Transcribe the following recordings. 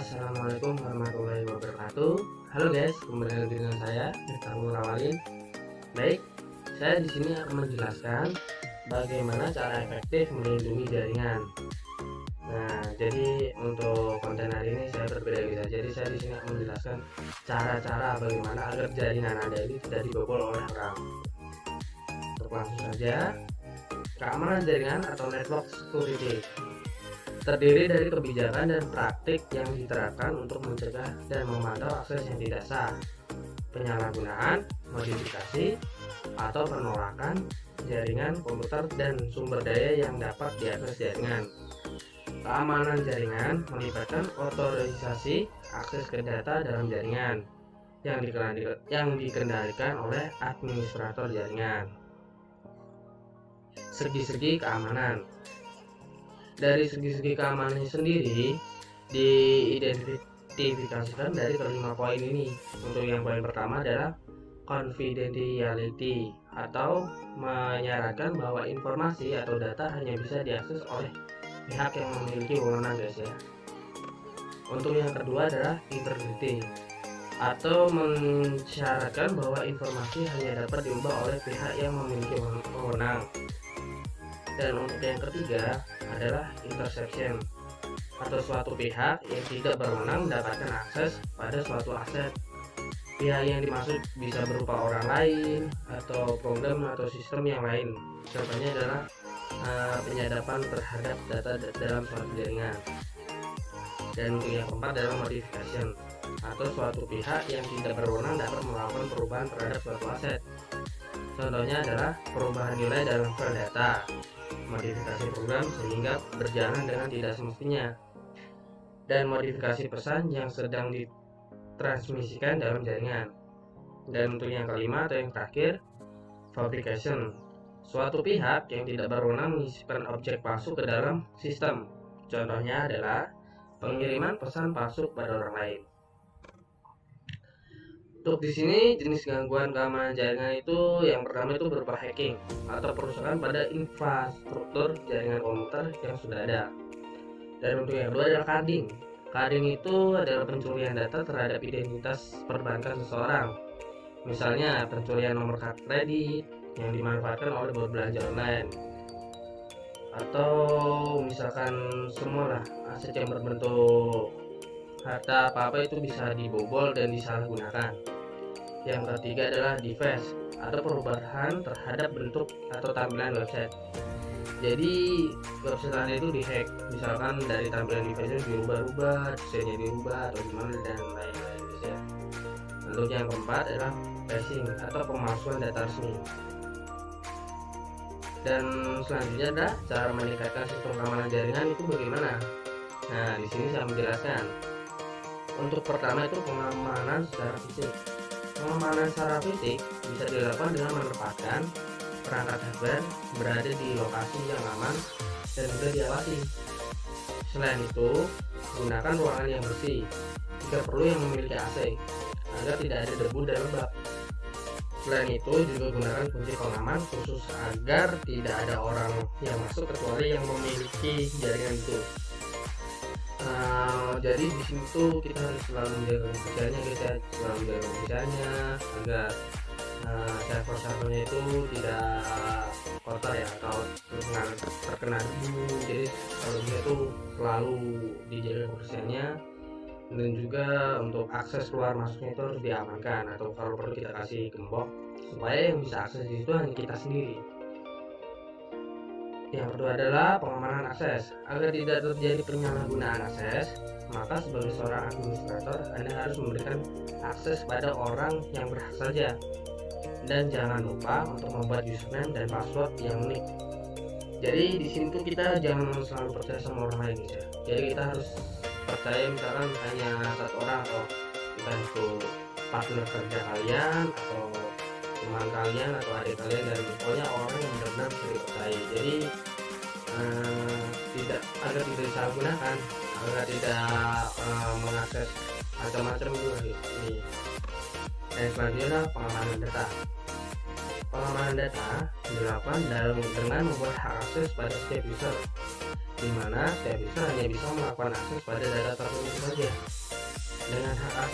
Assalamualaikum warahmatullahi wabarakatuh. Halo guys, kembali lagi dengan saya Miftah Murawalin. Baik, saya di sini akan menjelaskan bagaimana cara efektif melindungi jaringan. Nah, jadi untuk konten hari ini saya berbeda gitu. Jadi saya di sini akan menjelaskan cara-cara bagaimana agar jaringan Anda ini tidak dibobol oleh orang. Untuk langsung saja, keamanan jaringan atau network security terdiri dari kebijakan dan praktik yang diterapkan untuk mencegah dan memantau akses yang tidak sah, penyalahgunaan, modifikasi, atau penolakan jaringan komputer dan sumber daya yang dapat diakses jaringan. Keamanan jaringan melibatkan otorisasi akses ke data dalam jaringan yang dikendalikan oleh administrator jaringan. Segi-segi keamanan. Dari segi-segi keamanan sendiri diidentifikasikan dari kelima poin ini. Untuk yang poin pertama adalah confidentiality atau menyarankan bahwa informasi atau data hanya bisa diakses oleh pihak yang memiliki wewenang guys ya. Untuk yang kedua adalah integrity atau mensyaratkan bahwa informasi hanya dapat diubah oleh pihak yang memiliki wewenang. Dan untuk yang ketiga adalah interception atau suatu pihak yang tidak berwenang mendapatkan akses pada suatu aset. Pihak yang dimaksud bisa berupa orang lain atau program atau sistem yang lain. Contohnya adalah penyadapan terhadap data dalam suatu jaringan. Dan untuk yang keempat adalah modification atau suatu pihak yang tidak berwenang dapat melakukan perubahan terhadap suatu aset. Contohnya adalah perubahan nilai dalam file data, modifikasi program sehingga berjalan dengan tidak semestinya, dan modifikasi pesan yang sedang ditransmisikan dalam jaringan. Dan untuk yang kelima atau yang terakhir, fabrication, suatu pihak yang tidak berwenang menyisipkan objek palsu ke dalam sistem. Contohnya adalah pengiriman pesan palsu kepada orang lain. Untuk di sini jenis gangguan keamanan jaringan itu yang pertama itu berupa hacking atau perusakan pada infrastruktur jaringan komputer yang sudah ada. Dan untuk yang kedua adalah carding. Carding itu adalah pencurian data terhadap identitas perbankan seseorang. Misalnya pencurian nomor kartu kredit yang dimanfaatkan oleh berbelanja online. Atau misalkan semua lah aset yang berbentuk harta apa-apa itu bisa dibobol dan disalahgunakan. Yang ketiga adalah device atau perubahan terhadap bentuk atau tampilan website. Jadi website Anda itu dihack, misalkan dari tampilan device dirubah-rubah, desainnya dirubah atau gimana dan lain-lain ya. Untuk yang keempat adalah phishing atau pemalsuan data resmi. Dan selanjutnya adalah cara meningkatkan sistem keamanan jaringan itu bagaimana. Nah, di sini saya menjelaskan. Untuk pertama itu pengamanan secara fisik. Pengamanan secara fisik bisa dilakukan dengan menempatkan perangkat hardware berada di lokasi yang aman dan mudah diawasi. Selain itu, gunakan ruangan yang bersih, jika perlu yang memiliki AC, agar tidak ada debu dan lembab. Selain itu, juga gunakan kunci pengaman khusus agar tidak ada orang yang masuk kecuali yang memiliki jaringan itu. Jadi di sini tuh kita harus selalu menjaga kebersihannya guys ya, selalu menjaga kebersihannya agar server-servernya itu tidak kotor ya atau terkena debu. Jadi kalau dia tuh selalu dijaga kebersihannya, dan juga untuk akses keluar masuknya itu harus diamankan atau kalau perlu kita kasih gembok supaya yang bisa akses itu hanya kita sendiri. Yang kedua adalah pengamanan akses. Agar tidak terjadi penyalahgunaan akses, maka sebagai seorang administrator Anda harus memberikan akses pada orang yang berhak saja. Dan jangan lupa untuk membuat username dan password yang unik. Jadi di sini tuh kita jangan selalu percaya sama orang lain ya. Jadi kita harus percaya misalkan hanya satu orang atau kita itu partner kerja kalian atau teman kalian atau adik kalian, dan pokoknya orang yang benar-benar bisa dipercaya. Jadi agar tidak disalahgunakan, agar tidak mengakses macam-macam juga ini. Dan selanjutnya pengamanan data. Pengamanan data dilakukan dengan membuat hak akses pada setiap user, di mana setiap user hanya bisa melakukan akses pada data tertentu saja.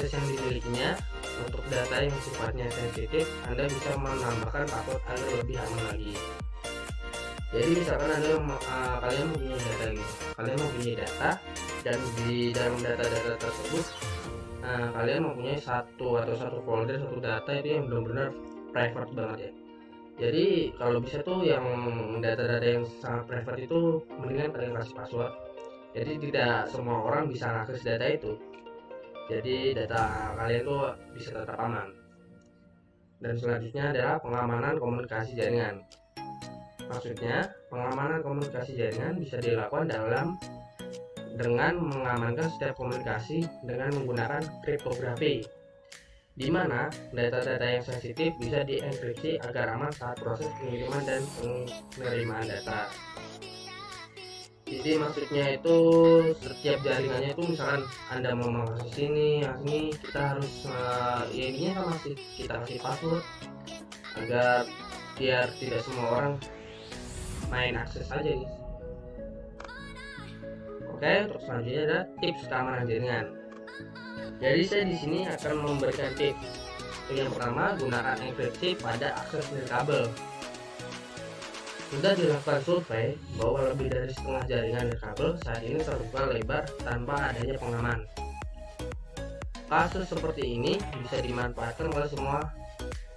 akses yang dimilikinya. Untuk data yang sifatnya sensitif, Anda bisa menambahkan password agar lebih aman lagi. Jadi misalkan kalian mempunyai data gitu, kalian mempunyai data, dan di dalam data-data tersebut kalian mempunyai satu folder, satu data itu yang benar-benar private banget ya. Jadi kalau bisa tuh yang data-data yang sangat private itu mendingan kalian kasih password. Jadi tidak semua orang bisa akses data itu. Jadi data kalian tuh bisa tetap aman. Dan selanjutnya adalah pengamanan komunikasi jaringan. Maksudnya, pengamanan komunikasi jaringan bisa dilakukan dengan mengamankan setiap komunikasi dengan menggunakan kriptografi, di mana data-data yang sensitif bisa dienkripsi agar aman saat proses pengiriman dan penerimaan data. Jadi maksudnya itu setiap jaringannya itu misalkan Anda mau masuk sini, kita harus ininya kan kita kasih password agar biar tidak semua orang main akses aja guys. Oke, untuk selanjutnya ada tips keamanan jaringan. Jadi saya di sini akan memberikan tips. Yang pertama, gunakan enkripsi pada akses nirkabel. Sudah dilakukan survei bahwa lebih dari setengah jaringan nirkabel saat ini terbuka lebar tanpa adanya pengaman. Kasus seperti ini bisa dimanfaatkan oleh semua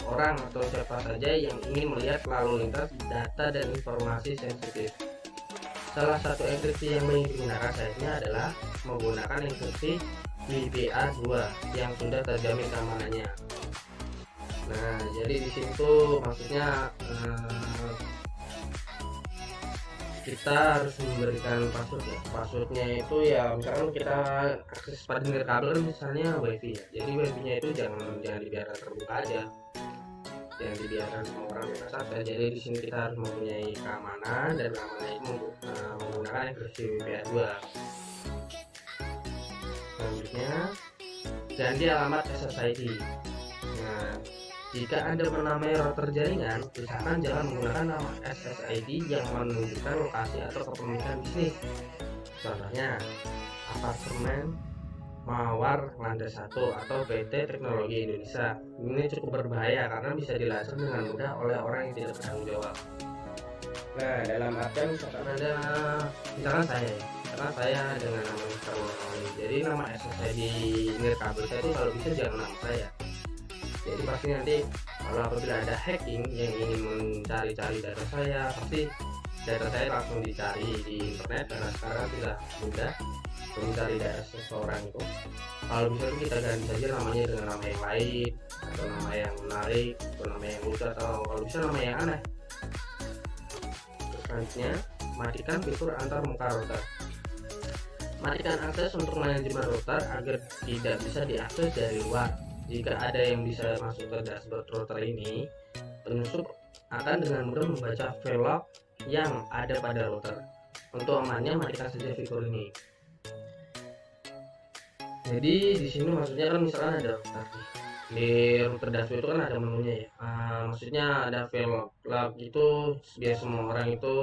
orang atau siapa saja yang ingin melihat lalu lintas data dan informasi sensitif. Salah satu enkripsi yang digunakan saatnya adalah menggunakan enkripsi WPA2 yang sudah terjamin keamanannya. Nah, jadi di situ maksudnya kita harus memberikan password ya. Passwordnya itu ya misalkan kita akses pada nirkabel misalnya wifi ya. Jadi wifi-nya itu jangan dibiarkan terbuka aja, jangan dibiarkan semua orang bebas akses. Jadi di sini kita harus mempunyai keamanan, dan keamanan itu menggunakan enkripsi WPA2. Selanjutnya, ganti alamat SSID. Nah, jika Anda menamai router jaringan, usahakan jangan menggunakan nama SSID yang menunjukkan lokasi atau kepemilikan bisnis. Contohnya, apartemen Mawar Lantai 1 atau PT Teknologi Indonesia. Ini cukup berbahaya karena bisa dilacak dengan mudah oleh orang yang tidak bertanggung jawab. Nah, dalam artian misalkan saya dengan nama Mr. Wali. Jadi nama SSID nirkabel saya itu kalau bisa jangan nama saya. Jadi pasti nanti kalau apabila ada hacking yang ingin mencari-cari data saya, pasti data saya langsung dicari di internet karena sekarang sudah mudah mencari data seseorang itu. Kalau bisa kita ganti saja namanya dengan nama yang lain, atau nama yang menarik, atau nama yang lucu, atau kalau bisa nama yang aneh. Selanjutnya, matikan fitur antar muka router. Matikan akses untuk manajemen router agar tidak bisa diakses dari luar. Jika ada yang bisa masuk ke dashboard router ini, penyusup akan dengan mudah membaca file log yang ada pada router. Untuk amannya, matikan saja fitur ini. Jadi di sini maksudnya kan misalkan ada router di router dashboard itu kan ada menunya ya. Maksudnya ada file log itu biar semua orang itu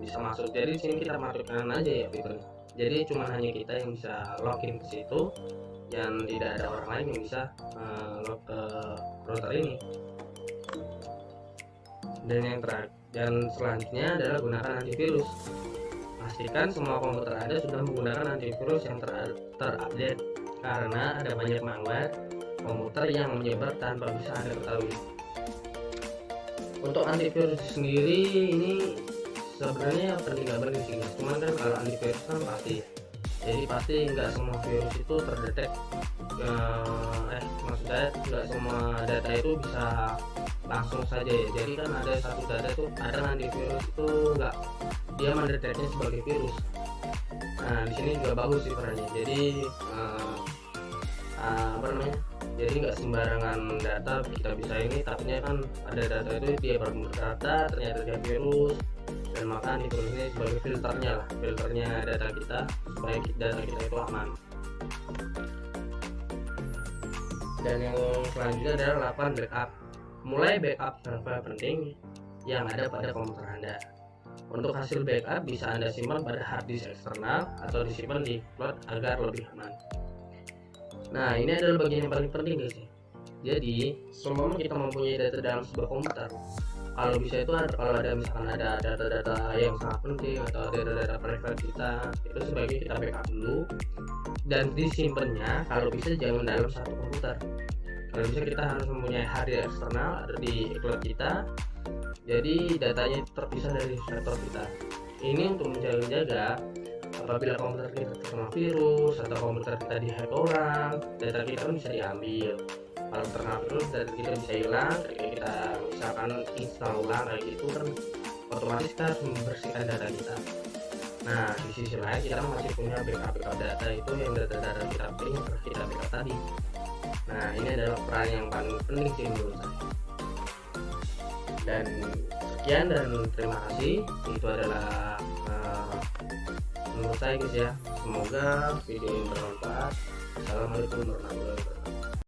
bisa masuk. Jadi di sini kita masukkan aja ya fiturnya. Jadi cuma hanya kita yang bisa login ke situ, dan tidak ada orang lain yang bisa log ke router ini. Dan selanjutnya adalah gunakan antivirus. Pastikan semua komputer Anda sudah menggunakan antivirus yang terupdate, karena ada banyak malware komputer yang menyebar tanpa bisa Anda ketahui. Untuk antivirus sendiri ini sebenarnya penting nggak penting sih, cuman kan kalau antivirus kan pasti, jadi pasti nggak semua virus itu terdetek. Maksudnya nggak semua data itu bisa langsung saja ya. Jadi kan ada satu data itu ada antivirus itu nggak, dia mendeteknya sebagai virus. Nah di sini juga bagus sih perannya. Jadi jadi nggak sembarangan data kita bisa ini, takutnya kan ada data itu dia baru data ternyata dia virus, dan maka antivirus ini sebagai filternya data kita supaya data kita itu aman. Dan yang selanjutnya adalah lakukan backup. Mulai backup server penting yang ada pada komputer Anda. Untuk hasil backup bisa Anda simpan pada hard disk eksternal atau disimpan di cloud agar lebih aman. Nah, ini adalah bagian yang paling penting guys ya. Jadi, seumpama kita mempunyai data dalam sebuah komputer, kalau bisa itu kalau ada misalkan ada data-data yang sangat penting atau ada data private kita, itu sebaiknya kita backup dulu dan disimpannya kalau bisa jangan dalam satu komputer. Kalau bisa kita harus mempunyai hard disk eksternal ada di cloud kita, jadi datanya terpisah dari server kita. Ini untuk menjaga apabila komputer kita terkena virus atau komputer kita dihack orang, data kita kan bisa diambil. Kalau terkena virus data kita bisa hilang ketika kita misalkan install ulang kayak gitu kan, otomatis kita harus membersihkan data kita. Nah, di sisi lain kita masih punya backup data itu yang data-data kita penting yang kita backup tadi. Nah, ini adalah peran yang paling penting sih menurut saya. Dan sekian dan terima kasih. Itu adalah menurut saya guys ya. Semoga video ini bermanfaat. Assalamualaikum warahmatullahi wabarakatuh.